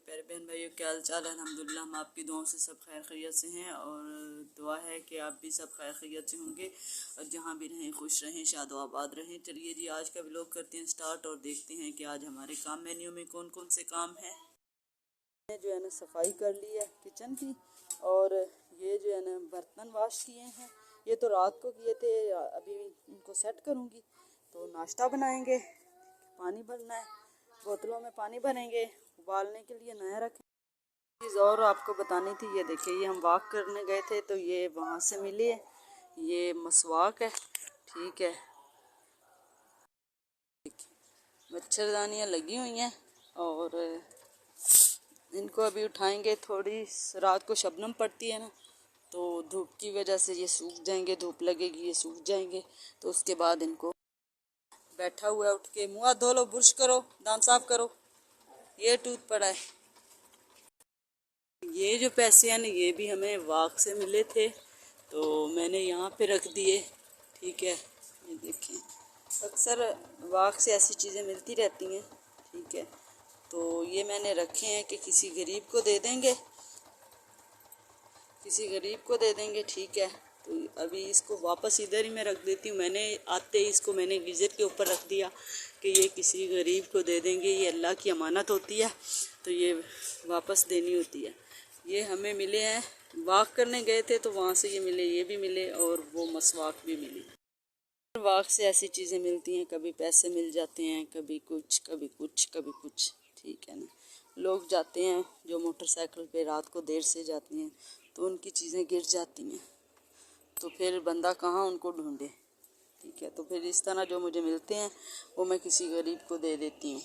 प्यारे बहन भाइयों, क्या हाल चाल है। अल्हम्दुलिल्लाह हम आपकी दुआओं से सब खैर खैरियत से हैं और दुआ है कि आप भी सब खैर खैरियत से होंगे और जहाँ भी रहें खुश रहें, शाद व आबाद रहें। चलिए जी, आज का व्लॉग करते हैं स्टार्ट और देखते हैं कि आज हमारे काम मेन्यू में कौन कौन से काम हैं। जो है ना सफाई कर ली है किचन की, और ये जो है ना बर्तन वॉश किए हैं। ये तो रात को किए थे, अभी इनको सेट करूँगी। तो नाश्ता बनाएंगे, पानी भरना है, बोतलों में पानी भरेंगे, उबालने के लिए नया रखें। चीज़ और आपको बतानी थी, ये देखिए, ये हम वॉक करने गए थे तो ये वहाँ से मिली है। ये मसवाक है, ठीक है। मच्छरदानियाँ लगी हुई हैं और इनको अभी उठाएंगे। थोड़ी रात को शबनम पड़ती है ना, तो धूप की वजह से ये सूख जाएंगे, धूप लगेगी ये सूख जाएंगे। तो उसके बाद इनको बैठा हुआ है, उठ के मुँह हाथ धो लो, ब्रश करो, दांत साफ करो। ये टूथ पड़ा है। ये जो पैसे हैं ना, ये भी हमें वाक से मिले थे, तो मैंने यहाँ पे रख दिए, ठीक है। ये देखें, अक्सर वाक से ऐसी चीज़ें मिलती रहती हैं, ठीक है। तो ये मैंने रखे हैं कि किसी गरीब को दे देंगे, किसी गरीब को दे देंगे, ठीक है। तो अभी इसको वापस इधर ही मैं रख देती हूँ। मैंने आते ही इसको मैंने गीज़र के ऊपर रख दिया कि ये किसी गरीब को दे देंगे, ये अल्लाह की अमानत होती है, तो ये वापस देनी होती है। ये हमें मिले हैं, वॉक करने गए थे तो वहाँ से ये मिले, ये भी मिले और वो मसवाक भी मिली। वॉक से ऐसी चीज़ें मिलती हैं, कभी पैसे मिल जाते हैं, कभी कुछ कभी कुछ कभी कुछ, ठीक है ना। लोग जाते हैं जो मोटरसाइकिल पे रात को देर से जाते हैं, तो उनकी चीज़ें गिर जाती हैं, तो फिर बंदा कहाँ उनको ढूंढे, ठीक है। तो फिर इस तरह जो मुझे मिलते हैं वो मैं किसी गरीब को दे देती हूँ,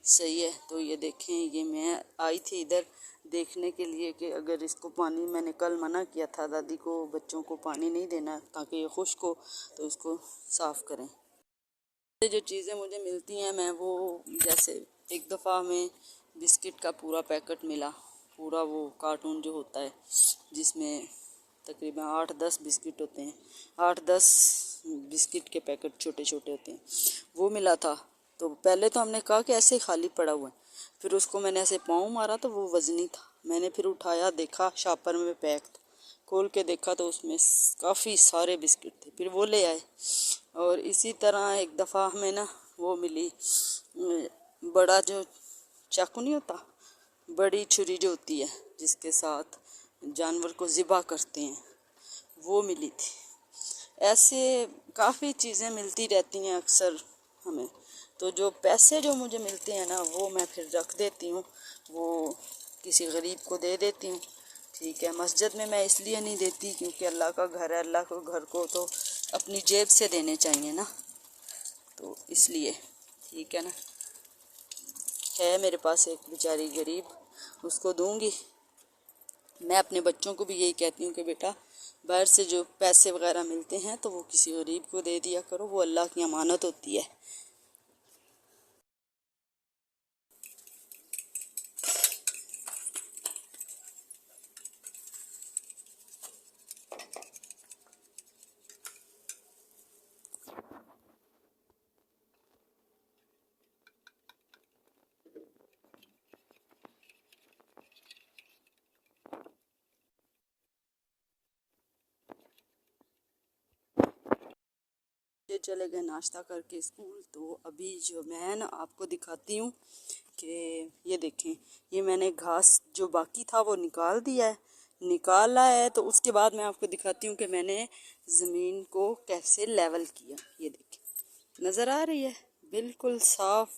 सही है। तो ये देखें, ये मैं आई थी इधर देखने के लिए कि अगर इसको पानी, मैंने कल मना किया था दादी को बच्चों को पानी नहीं देना ताकि ये खुश्क हो, तो इसको साफ़ करें। जो चीज़ें मुझे मिलती हैं, मैं वो, जैसे एक दफ़ा हमें बिस्किट का पूरा पैकेट मिला, पूरा वो कार्टून जो होता है जिसमें तकरीबन 8-10 बिस्किट होते हैं, 8-10 बिस्किट के पैकेट छोटे छोटे होते हैं, वो मिला था। तो पहले तो हमने कहा कि ऐसे खाली पड़ा हुआ है, फिर उसको मैंने ऐसे पाँव मारा तो वो वज़नी था। मैंने फिर उठाया, देखा शॉपर में पैक था, खोल के देखा तो उसमें काफ़ी सारे बिस्किट थे, फिर वो ले आए। और इसी तरह एक दफ़ा हमें ना वो मिली, बड़ा जो चाकू नहीं होता, बड़ी छुरी जो होती है जिसके साथ जानवर को ज़िबा करते हैं, वो मिली थी। ऐसे काफ़ी चीज़ें मिलती रहती हैं अक्सर हमें। तो जो पैसे जो मुझे मिलते हैं ना, वो मैं फिर रख देती हूँ, वो किसी गरीब को दे देती हूँ, ठीक है। मस्जिद में मैं इसलिए नहीं देती क्योंकि अल्लाह का घर है, अल्लाह को घर को तो अपनी जेब से देने चाहिए ना, तो इसलिए, ठीक है ना। है मेरे पास एक बेचारी गरीब, उसको दूंगी। मैं अपने बच्चों को भी यही कहती हूँ कि बेटा, बाहर से जो पैसे वगैरह मिलते हैं तो वो किसी गरीब को दे दिया करो, वो अल्लाह की अमानत होती है। ये चले गए नाश्ता करके स्कूल। तो अभी जो मैं ना आपको दिखाती हूँ कि ये देखें, ये मैंने घास जो बाकी था वो निकाला है। तो उसके बाद मैं आपको दिखाती हूँ कि मैंने ज़मीन को कैसे लेवल किया। ये देखें, नज़र आ रही है, बिल्कुल साफ़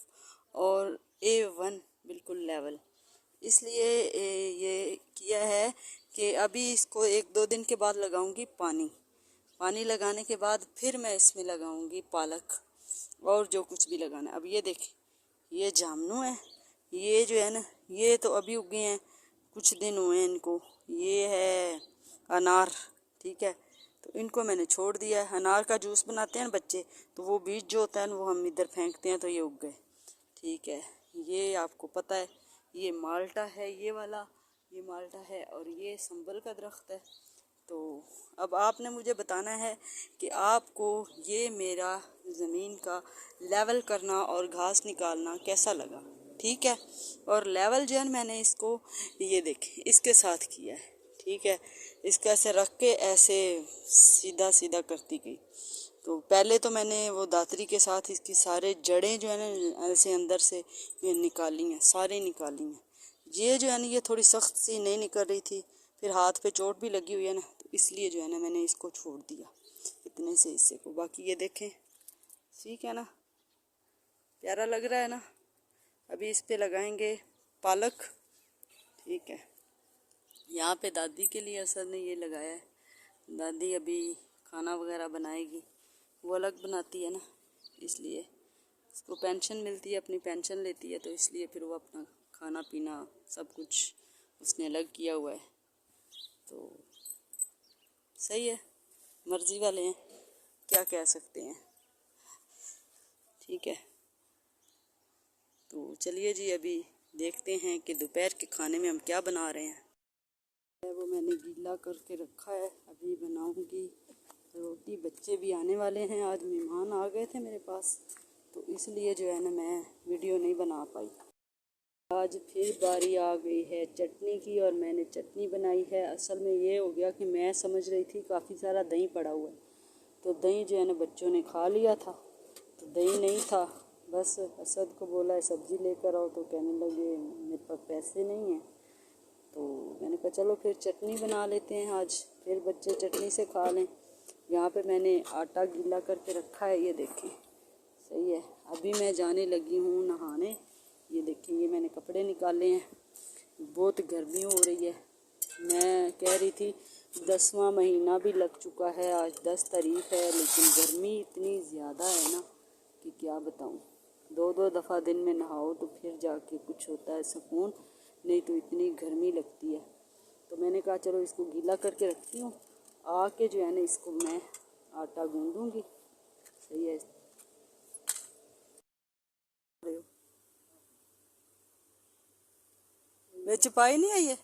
और A1 बिल्कुल लेवल। इसलिए ये किया है कि अभी इसको 1-2 दिन के बाद लगाऊंगी पानी लगाने के बाद फिर मैं इसमें लगाऊंगी पालक और जो कुछ भी लगाना है। अब ये देखें, ये जामनू है, ये जो है ना, ये तो अभी उगे हैं, कुछ दिन हुए हैं इनको। ये है अनार, ठीक है। तो इनको मैंने छोड़ दिया है। अनार का जूस बनाते हैं ना बच्चे, तो वो बीज जो होता है ना वो हम इधर फेंकते हैं, तो ये उग गए, ठीक है। ये आपको पता है, ये माल्टा है, ये वाला, ये माल्टा है और ये संभल का दरख्त है। तो अब आपने मुझे बताना है कि आपको ये मेरा ज़मीन का लेवल करना और घास निकालना कैसा लगा, ठीक है। और लेवल जो है मैंने इसको ये देखें इसके साथ किया है, ठीक है। इसको ऐसे रख के ऐसे सीधा सीधा करती गई। तो पहले तो मैंने वो दातरी के साथ इसकी सारे जड़ें जो है ना ऐसे अंदर से ये निकाली हैं, सारी निकाली हैं। ये जो है ना ये थोड़ी सख्त सी नहीं निकल रही थी, फिर हाथ पे चोट भी लगी हुई है ना, तो इसलिए जो है ना मैंने इसको छोड़ दिया इतने से हिस्से को। बाकी ये देखें ठीक है ना, प्यारा लग रहा है ना। अभी इस पे लगाएंगे पालक, ठीक है। यहाँ पे दादी के लिए असद ने ये लगाया है, दादी अभी खाना वगैरह बनाएगी, वो अलग बनाती है ना, इसलिए उसको पेंशन मिलती है, अपनी पेंशन लेती है, तो इसलिए फिर वो अपना खाना पीना सब कुछ उसने अलग किया हुआ है। तो सही है, मर्जी वाले हैं, क्या कह सकते हैं, ठीक है। तो चलिए जी अभी देखते हैं कि दोपहर के खाने में हम क्या बना रहे हैं। वो मैंने गीला करके रखा है, अभी बनाऊंगी रोटी। बच्चे भी आने वाले हैं, आज मेहमान आ गए थे मेरे पास, तो इसलिए जो है ना मैं वीडियो नहीं बना पाई। आज फिर बारी आ गई है चटनी की, और मैंने चटनी बनाई है। असल में ये हो गया कि मैं समझ रही थी काफ़ी सारा दही पड़ा हुआ है, तो दही जो है ना बच्चों ने खा लिया था, तो दही नहीं था। बस असद को बोला है सब्ज़ी लेकर आओ, तो कहने लगे मेरे पास पैसे नहीं हैं। तो मैंने कहा चलो फिर चटनी बना लेते हैं आज, फिर बच्चे चटनी से खा लें। यहाँ पे मैंने आटा गीला करके रखा है, ये देखें, सही है। अभी मैं जाने लगी हूँ नहाने, ये देखें ये मैंने कपड़े निकाले हैं, बहुत गर्मी हो रही है। मैं कह रही थी 10वां महीना भी लग चुका है, आज 10 तारीख है, लेकिन गर्मी इतनी ज़्यादा है ना कि क्या बताऊँ। 2-2 दफ़ा दिन में नहाओ तो फिर जाके कुछ होता है सुकून, नहीं तो इतनी गर्मी लगती है। तो मैंने कहा चलो इसको गीला करके रखती हूँ, आके जो है ना इसको मैं आटा गूँधूँगी, सही है। वे छुपाई नहीं आई है,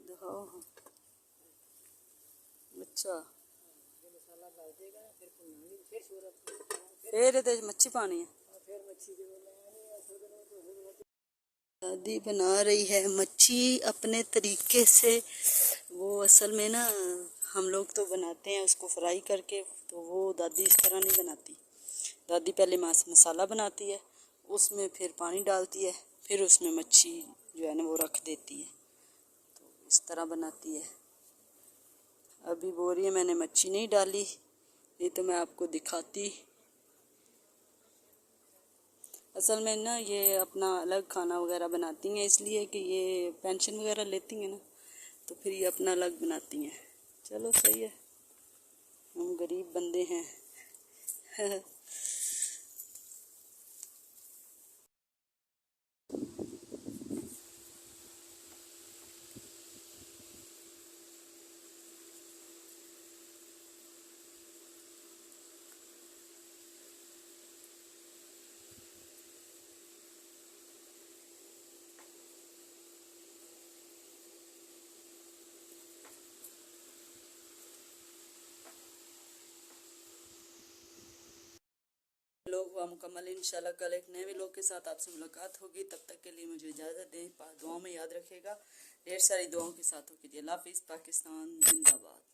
दिखाओ। हाँ अच्छा, फिर ये मच्छी पानी है। दादी बना रही है मच्छी अपने तरीके से। वो असल में ना हम लोग तो बनाते हैं उसको फ्राई करके, तो वो दादी इस तरह नहीं बनाती। दादी पहले मसाला बनाती है, उसमें फिर पानी डालती है, फिर उसमें मच्छी जो है ना वो रख देती है, तो इस तरह बनाती है। अभी बोल रही है मैंने मच्छी नहीं डाली, ये तो मैं आपको दिखाती। असल में ना ये अपना अलग खाना वगैरह बनाती हैं, इसलिए कि ये पेंशन वगैरह लेती हैं ना, तो फिर ये अपना अलग बनाती हैं। चलो सही है, हम गरीब बंदे हैं। लोग हुआ मुकम्मल। इंशाल्लाह कल एक नए व्लॉग के साथ आपसे मुलाकात होगी, तब तक के लिए मुझे इजाज़त दें। दुआओं में याद रखेगा, ढेर सारी दुआओं के साथ होगी। अल्लाह हाफिज़, पाकिस्तान जिंदाबाद।